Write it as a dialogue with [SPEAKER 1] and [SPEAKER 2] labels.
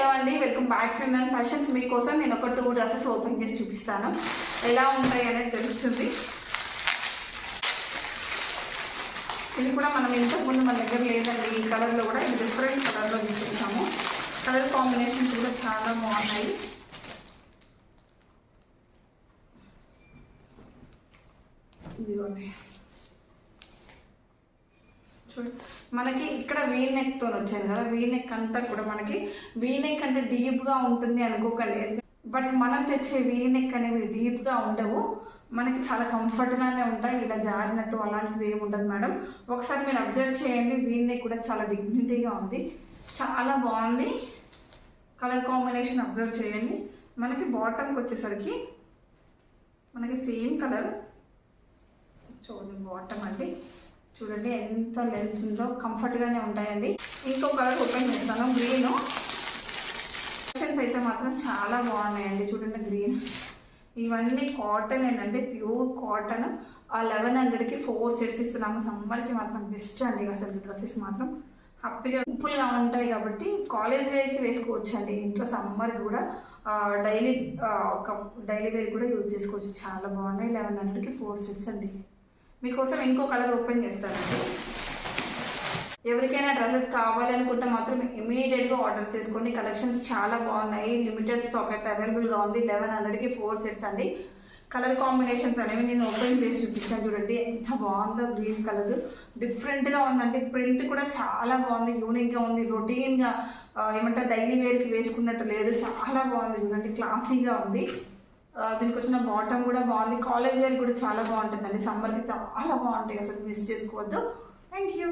[SPEAKER 1] Hello అండి, welcome back to nun fashions. మీకోసం నేను ఒక 2 డ్రెస్సెస్ ఓపెన్ చేసి చూపిస్తాను, ఎలా ఉంటాయి అనేది తెలుస్తుంది. ఇది కూడా మనం ఇంతకుముందు మన దగ్గర లేదండి, ఈ కలర్లో కూడా ఇది డిఫరెంట్ కలర్లో తీసుకుంటాము. కలర్ కాంబినేషన్స్ కూడా చాలా బాగున్నాయి. ఇదిగోండి చూడండి, మనకి ఇక్కడ వీ నెక్తో వచ్చాను కదా, వీ నెక్ అంతా కూడా మనకి వీ నెక్ అంటే డీప్గా ఉంటుంది అనుకోకండి. బట్ మనం తెచ్చే వీ నెక్ అనేవి డీప్గా ఉండవు, మనకి చాలా కంఫర్ట్గానే ఉంటాయి. ఇలా జారినట్టు అలాంటిది ఏమి ఉండదు మేడం. ఒకసారి మీరు అబ్జర్వ్ చేయండి, వీ నెక్ కూడా చాలా డిగ్నిటీగా ఉంది, చాలా బాగుంది. కలర్ కాంబినేషన్ అబ్జర్వ్ చేయండి. మనకి బాటమ్కి వచ్చేసరికి మనకి సేమ్ కలర్ చూడండి, బాటమ్ అండి చూడండి ఎంత లెంత్ ఉందో, కంఫర్ట్గానే ఉంటాయండి. ఇంకో కలర్ ఓపెన్ చేస్తాను, గ్రీన్. కలెక్షన్స్ అయితే మాత్రం చాలా బాగున్నాయండి. చూడండి గ్రీన్, ఇవన్నీ కాటన్ ఏంటంటే ప్యూర్ కాటన్. ఆ 1100కి 4 సెట్స్ ఇస్తున్నాము. సమ్మర్కి మాత్రం బెస్ట్ అండి. అసలు డ్రెస్సెస్ మాత్రం హ్యాపీగా సింపుల్గా ఉంటాయి కాబట్టి కాలేజ్ వేర్కి వేసుకోవచ్చు అండి. ఇంట్లో సమ్మర్కి కూడా డైలీ వేర్ కూడా యూజ్ చేసుకోవచ్చు. చాలా బాగున్నాయి. 1100కి 4 సెట్స్ అండి. మీకోసం ఇంకో కలర్ ఓపెన్ చేస్తానండి. ఎవరికైనా డ్రెస్సెస్ కావాలి అనుకుంటే మాత్రం ఇమీడియట్గా ఆర్డర్ చేసుకోండి. కలెక్షన్స్ చాలా బాగున్నాయి. లిమిటెడ్ స్టాక్ అయితే అవైలబుల్గా ఉంది. 1100కి 4 సెట్స్ అండి. కలర్ కాంబినేషన్స్ అనేవి నేను ఓపెన్ చేసి చూపించాను. చూడండి ఎంత బాగుందో, గ్రీన్ కలర్ డిఫరెంట్గా ఉందండి. ప్రింట్ కూడా చాలా బాగుంది, యూనిక్గా ఉంది. రొటీన్గా ఏమంటారు డైలీ వేర్కి వేసుకున్నట్టు లేదు, చాలా బాగుంది. చూడండి క్లాసీగా ఉంది. దీనికి వచ్చిన బాటమ్ కూడా బాగుంది. కాలేజ్ వేర్ కూడా చాలా బాగుంటుందండి. సమ్మర్కి చాలా బాగుంటాయి, అసలు మిస్ చేసుకోవద్దు. Thank you.